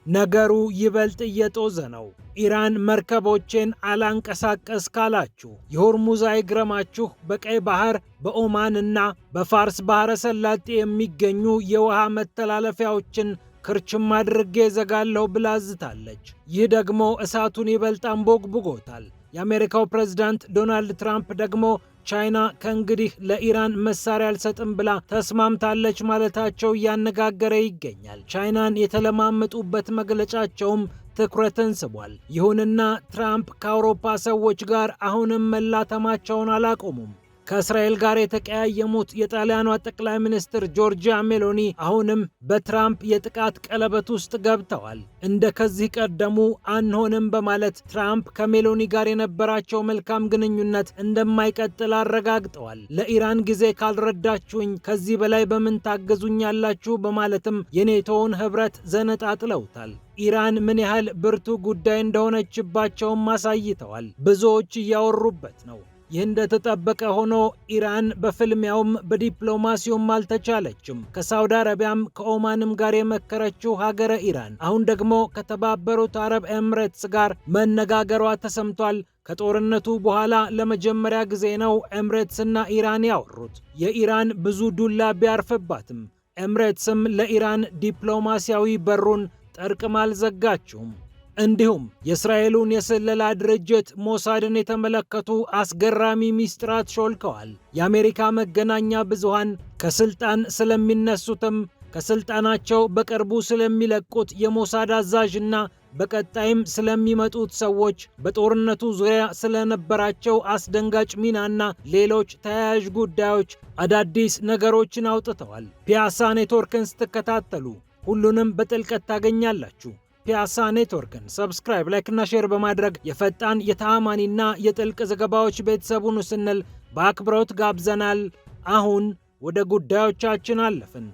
ነገሩ ይበልጥ እየጦዘ ነው። ኢራን መርከቦችን አላንቀሳቀስ ካላችሁ የሆርሙዝ አይግረማችሁ፣ በቀይ ባህር በኦማን እና በፋርስ ባህረ ሰላጤ የሚገኙ የውሃ መተላለፊያዎችን ክርችም አድርጌ ዘጋለሁ ብላ ዝታለች። ይህ ደግሞ እሳቱን ይበልጥ አንቦግብጎታል። የአሜሪካው ፕሬዝዳንት ዶናልድ ትራምፕ ደግሞ ቻይና ከእንግዲህ ለኢራን መሳሪያ አልሰጥም ብላ ተስማምታለች ማለታቸው እያነጋገረ ይገኛል። ቻይናን የተለማመጡበት መግለጫቸውም ትኩረትን ስቧል። ይሁንና ትራምፕ ከአውሮፓ ሰዎች ጋር አሁንም መላተማቸውን አላቆሙም። ከእስራኤል ጋር የተቀያየሙት የጣሊያኗ ጠቅላይ ሚኒስትር ጆርጂያ ሜሎኒ አሁንም በትራምፕ የጥቃት ቀለበት ውስጥ ገብተዋል። እንደ ከዚህ ቀደሙ አንሆንም በማለት ትራምፕ ከሜሎኒ ጋር የነበራቸው መልካም ግንኙነት እንደማይቀጥል አረጋግጠዋል። ለኢራን ጊዜ ካልረዳችሁኝ ከዚህ በላይ በምን ታገዙኛላችሁ? በማለትም የኔቶውን ህብረት ዘነጣጥለውታል። ኢራን ምን ያህል ብርቱ ጉዳይ እንደሆነችባቸውም አሳይተዋል። ብዙዎች እያወሩበት ነው። ይህ እንደተጠበቀ ሆኖ ኢራን በፍልሚያውም በዲፕሎማሲውም አልተቻለችም። ከሳውዲ አረቢያም ከኦማንም ጋር የመከረችው ሀገረ ኢራን አሁን ደግሞ ከተባበሩት አረብ ኤምሬትስ ጋር መነጋገሯ ተሰምቷል። ከጦርነቱ በኋላ ለመጀመሪያ ጊዜ ነው ኤምሬትስና ኢራን ያወሩት። የኢራን ብዙ ዱላ ቢያርፍባትም ኤምሬትስም ለኢራን ዲፕሎማሲያዊ በሩን ጠርቅም አልዘጋችውም። እንዲሁም የእስራኤሉን የስለላ ድርጅት ሞሳድን የተመለከቱ አስገራሚ ሚስጥራት ሾልከዋል። የአሜሪካ መገናኛ ብዙሃን ከስልጣን ስለሚነሱትም ከስልጣናቸው በቅርቡ ስለሚለቁት የሞሳድ አዛዥና በቀጣይም ስለሚመጡት ሰዎች በጦርነቱ ዙሪያ ስለነበራቸው አስደንጋጭ ሚናና ሌሎች ተያያዥ ጉዳዮች አዳዲስ ነገሮችን አውጥተዋል። ፒያሳ ኔትወርክን ስትከታተሉ ሁሉንም በጥልቀት ታገኛላችሁ። ፒያሳ ኔትወርክን ሰብስክራይብ፣ ላይክ እና ሼር በማድረግ የፈጣን የተአማኒና የጥልቅ ዘገባዎች ቤተሰቡን ስንል በአክብሮት ጋብዘናል። አሁን ወደ ጉዳዮቻችን አለፍን።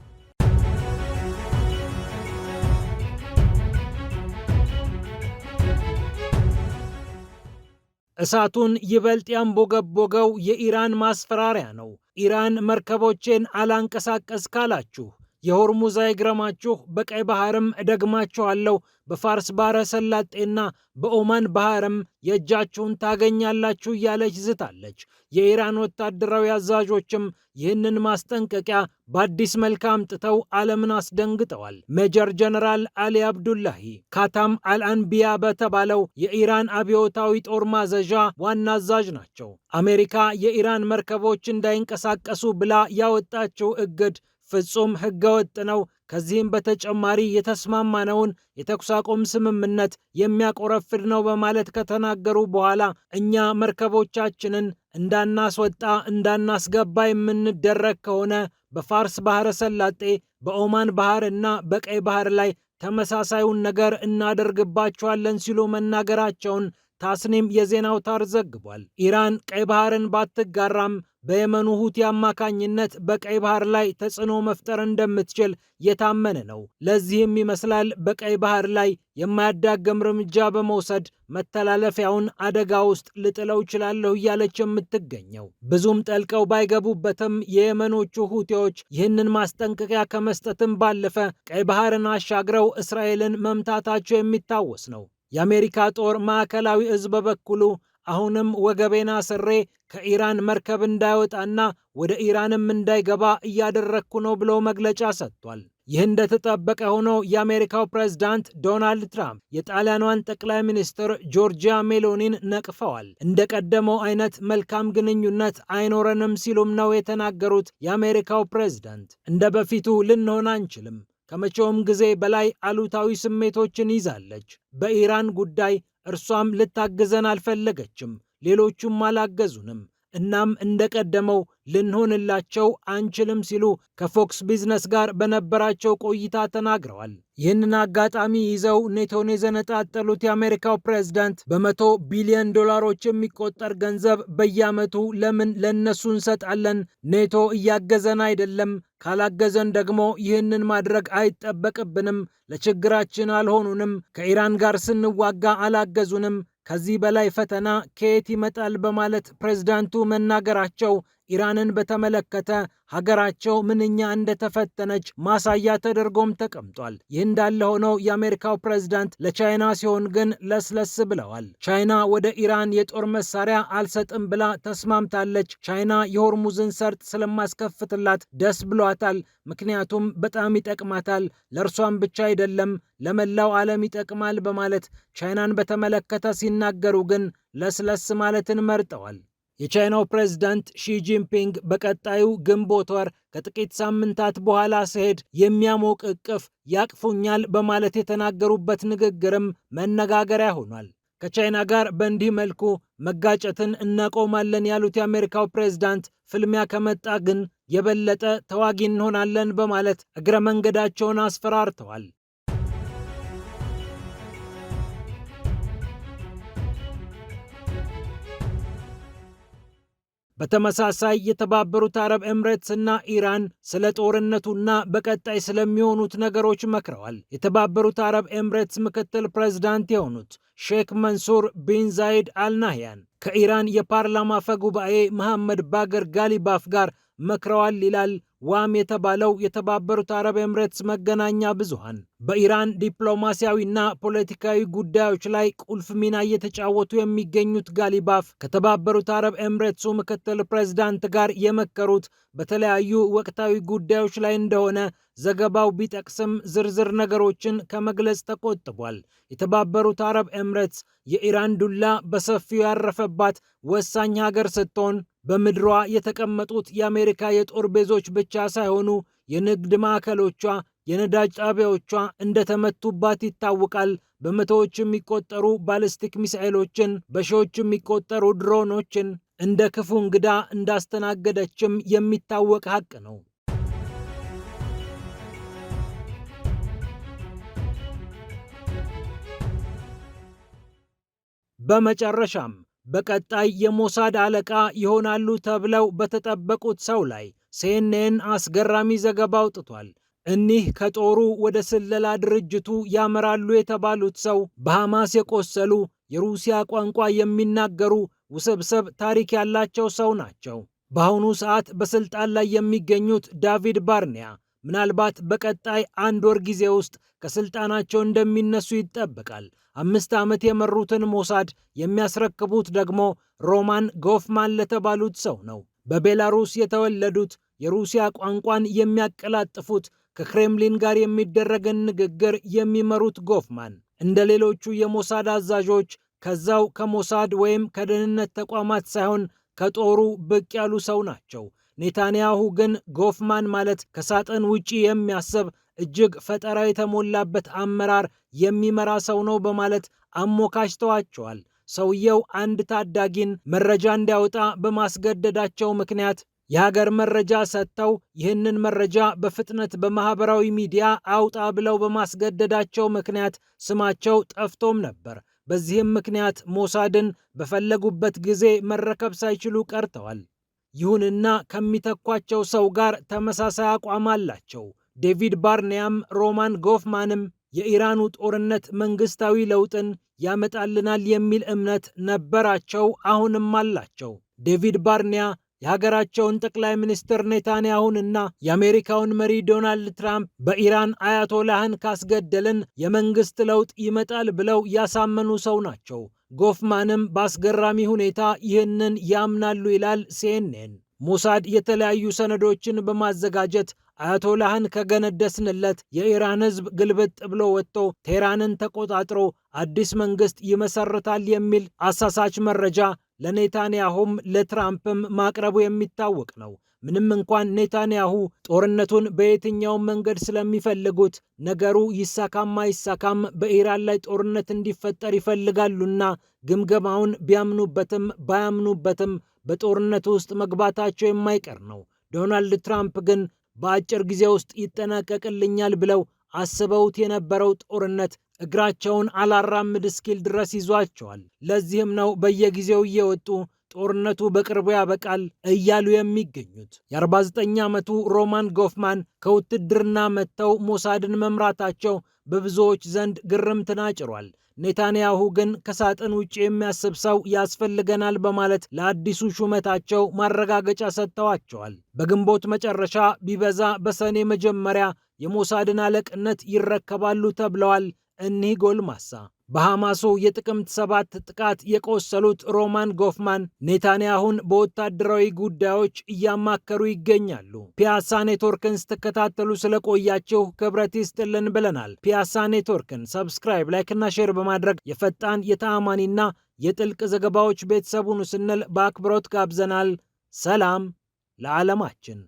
እሳቱን ይበልጥ ያንቦገቦገው የኢራን ማስፈራሪያ ነው። ኢራን መርከቦችን አላንቀሳቀስ ካላችሁ የሆርሙዝ አይግረማችሁ፣ በቀይ ባህርም እደግማችኋለሁ፣ በፋርስ ባህረ ሰላጤና በኦማን ባህርም የእጃችሁን ታገኛላችሁ እያለች ዝታለች። የኢራን ወታደራዊ አዛዦችም ይህንን ማስጠንቀቂያ በአዲስ መልክ አምጥተው ዓለምን አስደንግጠዋል። ሜጀር ጀነራል አሊ አብዱላሂ ካታም አልአንቢያ በተባለው የኢራን አብዮታዊ ጦር ማዘዣ ዋና አዛዥ ናቸው። አሜሪካ የኢራን መርከቦች እንዳይንቀሳቀሱ ብላ ያወጣችው እግድ ፍጹም ህገወጥ ነው። ከዚህም በተጨማሪ የተስማማነውን የተኩስ አቁም ስምምነት የሚያቆረፍድ ነው በማለት ከተናገሩ በኋላ እኛ መርከቦቻችንን እንዳናስወጣ እንዳናስገባ የምንደረግ ከሆነ በፋርስ ባህረ ሰላጤ፣ በኦማን ባህር እና በቀይ ባህር ላይ ተመሳሳዩን ነገር እናደርግባቸዋለን ሲሉ መናገራቸውን ታስኒም የዜና አውታር ዘግቧል። ኢራን ቀይ ባህርን ባትጋራም በየመኑ ሁቲ አማካኝነት በቀይ ባህር ላይ ተጽዕኖ መፍጠር እንደምትችል የታመነ ነው። ለዚህም ይመስላል በቀይ ባህር ላይ የማያዳግም እርምጃ በመውሰድ መተላለፊያውን አደጋ ውስጥ ልጥለው እችላለሁ እያለች የምትገኘው። ብዙም ጠልቀው ባይገቡበትም የየመኖቹ ሁቲዎች ይህንን ማስጠንቀቂያ ከመስጠትም ባለፈ ቀይ ባህርን አሻግረው እስራኤልን መምታታቸው የሚታወስ ነው። የአሜሪካ ጦር ማዕከላዊ እዝ በበኩሉ አሁንም ወገቤን አስሬ ከኢራን መርከብ እንዳይወጣና ወደ ኢራንም እንዳይገባ እያደረግኩ ነው ብሎ መግለጫ ሰጥቷል። ይህ እንደተጠበቀ ሆኖ የአሜሪካው ፕሬዝዳንት ዶናልድ ትራምፕ የጣሊያኗን ጠቅላይ ሚኒስትር ጆርጂያ ሜሎኒን ነቅፈዋል። እንደቀደመው አይነት መልካም ግንኙነት አይኖረንም ሲሉም ነው የተናገሩት። የአሜሪካው ፕሬዝዳንት እንደ በፊቱ ልንሆን አንችልም፣ ከመቼውም ጊዜ በላይ አሉታዊ ስሜቶችን ይዛለች። በኢራን ጉዳይ እርሷም ልታግዘን አልፈለገችም፣ ሌሎቹም አላገዙንም። እናም እንደቀደመው ልንሆንላቸው አንችልም ሲሉ ከፎክስ ቢዝነስ ጋር በነበራቸው ቆይታ ተናግረዋል። ይህንን አጋጣሚ ይዘው ኔቶን የዘነጣጠሉት የአሜሪካው ፕሬዝዳንት በ100 ቢሊዮን ዶላሮች የሚቆጠር ገንዘብ በየዓመቱ ለምን ለነሱ እንሰጣለን? ኔቶ እያገዘን አይደለም፣ ካላገዘን ደግሞ ይህንን ማድረግ አይጠበቅብንም፣ ለችግራችን አልሆኑንም፣ ከኢራን ጋር ስንዋጋ አላገዙንም፣ ከዚህ በላይ ፈተና ከየት ይመጣል? በማለት ፕሬዝዳንቱ መናገራቸው ኢራንን በተመለከተ ሀገራቸው ምንኛ እንደተፈተነች ማሳያ ተደርጎም ተቀምጧል። ይህ እንዳለ ሆነው የአሜሪካው ፕሬዝዳንት ለቻይና ሲሆን ግን ለስለስ ብለዋል። ቻይና ወደ ኢራን የጦር መሳሪያ አልሰጥም ብላ ተስማምታለች። ቻይና የሆርሙዝን ሰርጥ ስለማስከፍትላት ደስ ብሏታል። ምክንያቱም በጣም ይጠቅማታል፣ ለእርሷም ብቻ አይደለም ለመላው ዓለም ይጠቅማል በማለት ቻይናን በተመለከተ ሲናገሩ ግን ለስለስ ማለትን መርጠዋል። የቻይናው ፕሬዝዳንት ሺጂንፒንግ በቀጣዩ ግንቦት ወር ከጥቂት ሳምንታት በኋላ ስሄድ የሚያሞቅ እቅፍ ያቅፉኛል በማለት የተናገሩበት ንግግርም መነጋገሪያ ሆኗል። ከቻይና ጋር በእንዲህ መልኩ መጋጨትን እናቆማለን ያሉት የአሜሪካው ፕሬዝዳንት ፍልሚያ ከመጣ ግን የበለጠ ተዋጊ እንሆናለን በማለት እግረ መንገዳቸውን አስፈራርተዋል። በተመሳሳይ የተባበሩት አረብ ኤምሬትስ እና ኢራን ስለ ጦርነቱና በቀጣይ ስለሚሆኑት ነገሮች መክረዋል። የተባበሩት አረብ ኤምሬትስ ምክትል ፕሬዝዳንት የሆኑት ሼክ መንሱር ቢን ዛይድ አልናህያን ከኢራን የፓርላማ አፈ ጉባኤ መሐመድ ባገር ጋሊባፍ ጋር መክረዋል ይላል ዋም የተባለው የተባበሩት አረብ ኤምሬትስ መገናኛ ብዙሃን። በኢራን ዲፕሎማሲያዊና ፖለቲካዊ ጉዳዮች ላይ ቁልፍ ሚና እየተጫወቱ የሚገኙት ጋሊባፍ ከተባበሩት አረብ ኤምሬትሱ ምክትል ፕሬዝዳንት ጋር የመከሩት በተለያዩ ወቅታዊ ጉዳዮች ላይ እንደሆነ ዘገባው ቢጠቅስም ዝርዝር ነገሮችን ከመግለጽ ተቆጥቧል። የተባበሩት አረብ ኤምሬትስ የኢራን ዱላ በሰፊው ያረፈባት ወሳኝ ሀገር ስትሆን በምድሯ የተቀመጡት የአሜሪካ የጦር ቤዞች ብቻ ሳይሆኑ የንግድ ማዕከሎቿ፣ የነዳጅ ጣቢያዎቿ እንደተመቱባት ይታወቃል። በመቶዎች የሚቆጠሩ ባሊስቲክ ሚሳኤሎችን፣ በሺዎች የሚቆጠሩ ድሮኖችን እንደ ክፉ እንግዳ እንዳስተናገደችም የሚታወቅ ሀቅ ነው። በመጨረሻም በቀጣይ የሞሳድ አለቃ ይሆናሉ ተብለው በተጠበቁት ሰው ላይ ሲኤንኤን አስገራሚ ዘገባ አውጥቷል። እኒህ ከጦሩ ወደ ስለላ ድርጅቱ ያመራሉ የተባሉት ሰው በሐማስ የቆሰሉ የሩሲያ ቋንቋ የሚናገሩ ውስብስብ ታሪክ ያላቸው ሰው ናቸው። በአሁኑ ሰዓት በስልጣን ላይ የሚገኙት ዳቪድ ባርኒያ ምናልባት በቀጣይ 1 ወር ጊዜ ውስጥ ከስልጣናቸው እንደሚነሱ ይጠበቃል። 5 ዓመት የመሩትን ሞሳድ የሚያስረክቡት ደግሞ ሮማን ጎፍማን ለተባሉት ሰው ነው። በቤላሩስ የተወለዱት የሩሲያ ቋንቋን የሚያቀላጥፉት ከክሬምሊን ጋር የሚደረግን ንግግር የሚመሩት ጎፍማን እንደ ሌሎቹ የሞሳድ አዛዦች ከዛው ከሞሳድ ወይም ከደህንነት ተቋማት ሳይሆን ከጦሩ ብቅ ያሉ ሰው ናቸው። ኔታንያሁ ግን ጎፍማን ማለት ከሳጥን ውጪ የሚያስብ እጅግ ፈጠራ የተሞላበት አመራር የሚመራ ሰው ነው በማለት አሞካሽተዋቸዋል። ሰውየው አንድ ታዳጊን መረጃ እንዲያወጣ በማስገደዳቸው ምክንያት የሀገር መረጃ ሰጥተው ይህንን መረጃ በፍጥነት በማህበራዊ ሚዲያ አውጣ ብለው በማስገደዳቸው ምክንያት ስማቸው ጠፍቶም ነበር። በዚህም ምክንያት ሞሳድን በፈለጉበት ጊዜ መረከብ ሳይችሉ ቀርተዋል። ይሁንና ከሚተኳቸው ሰው ጋር ተመሳሳይ አቋም አላቸው። ዴቪድ ባርኒያም ሮማን ጎፍማንም የኢራኑ ጦርነት መንግስታዊ ለውጥን ያመጣልናል የሚል እምነት ነበራቸው፣ አሁንም አላቸው። ዴቪድ ባርኒያ የሀገራቸውን ጠቅላይ ሚኒስትር ኔታንያሁንና የአሜሪካውን መሪ ዶናልድ ትራምፕ በኢራን አያቶላህን ካስገደልን የመንግስት ለውጥ ይመጣል ብለው ያሳመኑ ሰው ናቸው። ጎፍማንም በአስገራሚ ሁኔታ ይህንን ያምናሉ ይላል ሲኤንኤን። ሞሳድ የተለያዩ ሰነዶችን በማዘጋጀት አያቶላህን ከገነደስንለት የኢራን ሕዝብ ግልብጥ ብሎ ወጥቶ ቴህራንን ተቆጣጥሮ አዲስ መንግስት ይመሰርታል የሚል አሳሳች መረጃ ለኔታንያሁም ለትራምፕም ማቅረቡ የሚታወቅ ነው። ምንም እንኳን ኔታንያሁ ጦርነቱን በየትኛውም መንገድ ስለሚፈልጉት ነገሩ ይሳካም አይሳካም በኢራን ላይ ጦርነት እንዲፈጠር ይፈልጋሉና ግምገማውን ቢያምኑበትም ባያምኑበትም በጦርነቱ ውስጥ መግባታቸው የማይቀር ነው። ዶናልድ ትራምፕ ግን በአጭር ጊዜ ውስጥ ይጠናቀቅልኛል ብለው አስበውት የነበረው ጦርነት እግራቸውን አላራምድ እስኪል ድረስ ይዟቸዋል። ለዚህም ነው በየጊዜው እየወጡ ጦርነቱ በቅርቡ ያበቃል እያሉ የሚገኙት። የ49 ዓመቱ ሮማን ጎፍማን ከውትድርና መጥተው ሞሳድን መምራታቸው በብዙዎች ዘንድ ግርምትን አጭሯል። ኔታንያሁ ግን ከሳጥን ውጭ የሚያስብ ሰው ያስፈልገናል በማለት ለአዲሱ ሹመታቸው ማረጋገጫ ሰጥተዋቸዋል። በግንቦት መጨረሻ ቢበዛ በሰኔ መጀመሪያ የሞሳድን አለቅነት ይረከባሉ ተብለዋል። እኒህ ጎልማሳ በሐማሱ የጥቅምት 7 ጥቃት የቆሰሉት ሮማን ጎፍማን ኔታንያሁን በወታደራዊ ጉዳዮች እያማከሩ ይገኛሉ። ፒያሳ ኔትወርክን ስትከታተሉ ስለቆያችሁ ክብረት ይስጥልን ብለናል። ፒያሳ ኔትወርክን ሰብስክራይብ፣ ላይክና ሼር በማድረግ የፈጣን የተአማኒና የጥልቅ ዘገባዎች ቤተሰቡን ስንል በአክብሮት ጋብዘናል። ሰላም ለዓለማችን።